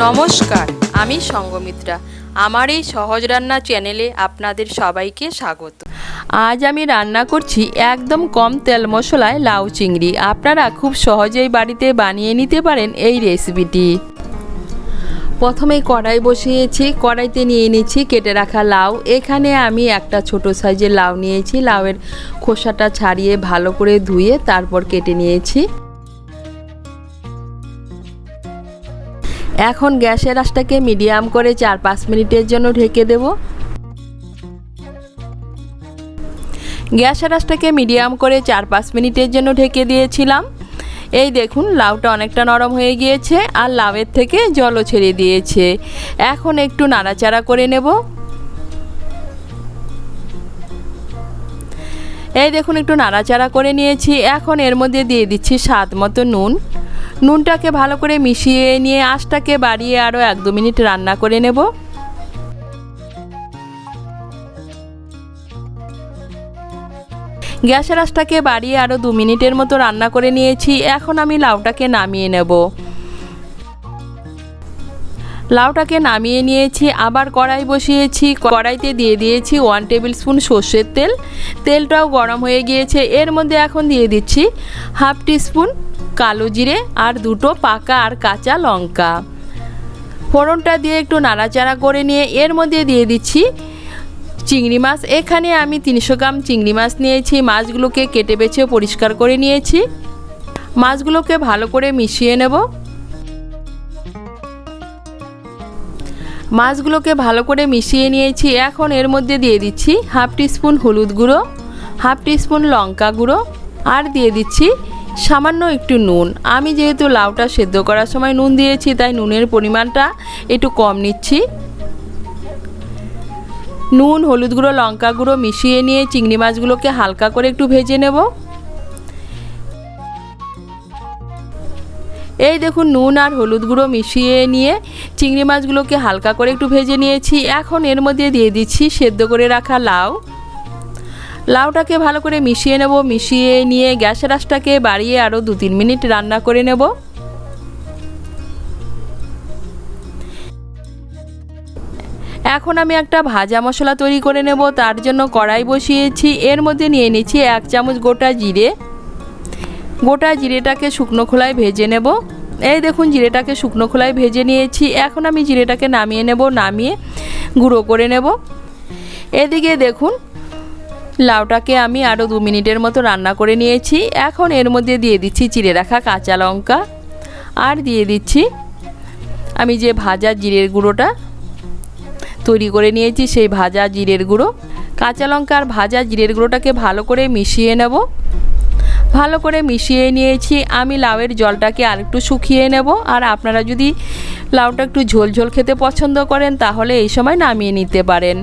নমস্কার, আমি সঙ্গমিত্রা। আমার এই সহজ রান্না চ্যানেলে আপনাদের সবাইকে স্বাগত। আজ আমি রান্না করছি একদম কম তেল মশলায় লাউ চিংড়ি। আপনারা খুব সহজেই বাড়িতে বানিয়ে নিতে পারেন এই রেসিপিটি। প্রথমে কড়াই বসিয়েছি, কড়াইতে নিয়ে নিচ্ছি কেটে রাখা লাউ। এখানে আমি একটা ছোট সাইজের লাউ নিয়েছি। লাউয়ের খোসাটা ছাড়িয়ে ভালো করে ধুয়ে তারপর কেটে নিয়েছি। এখন গ্যাসের আঁচটাকে মিডিয়াম করে 4-5 মিনিটের জন্য ঢেকে দেব। গ্যাসের আঁচটাকে মিডিয়াম করে 4-5 মিনিটের জন্য ঢেকে দিয়েছিলাম। এই দেখুন লাউটা অনেকটা নরম হয়ে গিয়েছে আর লাউয়ের থেকে জলও ছেড়ে দিয়েছে। এখন একটু নাড়াচাড়া করে নেব। এই দেখুন একটু নাড়াচাড়া করে নিয়েছি। এখন এর মধ্যে দিয়ে দিচ্ছি স্বাদ মতো নুন। নুনটাকে ভালো করে মিশিয়ে নিয়ে আঁচটাকে বাড়িয়ে আরও 1-2 মিনিট রান্না করে নেব। গ্যাসের আঁচটাকে বাড়িয়ে আরও 2 মিনিটের মতো রান্না করে নিয়েছি। এখন আমি লাউটাকে নামিয়ে নেব। লাউটাকে নামিয়ে নিয়েছি, আবার কড়াই বসিয়েছি। কড়াইতে দিয়ে দিয়েছি 1 টেবিল স্পুন সর্ষের তেল। তেলটাও গরম হয়ে গিয়েছে। এর মধ্যে এখন দিয়ে দিচ্ছি 1/2 টিস্পুন কালো জিরে আর 2টো পাকা আর কাঁচা লঙ্কা। ফোড়নটা দিয়ে একটু নাড়াচাড়া করে নিয়ে এর মধ্যে দিয়ে দিচ্ছি চিংড়ি মাছ। এখানে আমি 300 গ্রাম চিংড়ি মাছ নিয়েছি। মাছগুলোকে কেটে বেছে পরিষ্কার করে নিয়েছি। মাছগুলোকে ভালো করে মিশিয়ে নেব। মাছগুলোকে ভালো করে মিশিয়ে নিয়েছি। এখন এর মধ্যে দিয়ে দিচ্ছি 1/2 টিস্পুন হলুদ গুঁড়ো, 1/2 টিস্পুন লঙ্কা গুঁড়ো আর দিয়ে দিচ্ছি সামান্য একটু নুন। আমি যেহেতু লাউটা সেদ্ধ করার সময় নুন দিয়েছি তাই নুনের পরিমাণটা একটু কম নিচ্ছি। নুন, হলুদ গুঁড়ো, লঙ্কা গুঁড়ো মিশিয়ে নিয়ে চিংড়ি মাছগুলোকে হালকা করে একটু ভেজে নেব। এই দেখুন নুন আর হলুদ গুঁড়ো মিশিয়ে নিয়ে চিংড়ি মাছগুলোকে হালকা করে একটু ভেজে নিয়েছি। এখন এর মধ্যে দিয়ে দিচ্ছি সেদ্ধ করে রাখা লাউ। লাউটাকে ভালো করে মিশিয়ে নেব। মিশিয়ে নিয়ে গ্যাসের আঁচটাকে বাড়িয়ে আরও 2-3 মিনিট রান্না করে নেব। এখন আমি একটা ভাজা মশলা তৈরি করে নেব। তার জন্য কড়াই বসিয়েছি। এর মধ্যে নিয়ে নিচ্ছি 1 চামচ গোটা জিরে। গোটা জিরেটাকে শুকনো খোলায় ভেজে নেব। এই দেখুন জিরেটাকে শুকনো খোলায় ভেজে নিয়েছি। এখন আমি জিরেটাকে নামিয়ে নেব। নামিয়ে গুঁড়ো করে নেব। এদিকে দেখুন লাউটাকে আমি আরও 2 মিনিটের মতো রান্না করে নিয়েছি। এখন এর মধ্যে দিয়ে দিচ্ছি চিড়ে রাখা কাঁচা লঙ্কা আর দিয়ে দিচ্ছি আমি যে ভাজা জিরের গুঁড়োটা তৈরি করে নিয়েছি সেই ভাজা জিরের গুঁড়ো। কাঁচা লঙ্কা আর ভাজা জিরের গুঁড়োটাকে ভালো করে মিশিয়ে নেব। ভালো করে মিশিয়ে নিয়েছি। আমি লাউয়ের জলটাকে আরেকটু শুকিয়ে নেব। আর আপনারা যদি লাউটা একটু ঝোল ঝোল খেতে পছন্দ করেন তাহলে এই সময় নামিয়ে নিতে পারেন।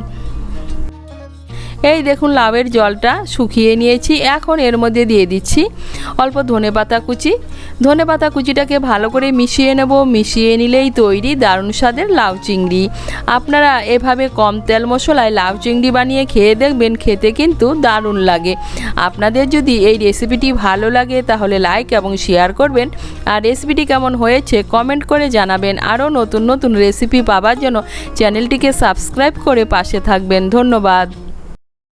এই দেখুন লাউয়ের জলটা শুকিয়ে নিয়েছি। এখন এর মধ্যে দিয়ে দিচ্ছি অল্প ধনেপাতা কুচি। ধনেপাতা কুচিটাকে ভালো করে মিশিয়ে নেব। মিশিয়ে নিলেই তৈরি দারুণ স্বাদের লাউ চিংড়ি। আপনারা এভাবে কম তেল মশলায় লাউ চিংড়ি বানিয়ে খেয়ে দেখবেন, খেতে কিন্তু দারুণ লাগে। আপনাদের যদি এই রেসিপিটি ভালো লাগে তাহলে লাইক এবং শেয়ার করবেন। আর রেসিপিটি কেমন হয়েছে কমেন্ট করে জানাবেন। আরও নতুন নতুন রেসিপি পাওয়ার জন্য চ্যানেলটিকে সাবস্ক্রাইব করে পাশে থাকবেন। ধন্যবাদ।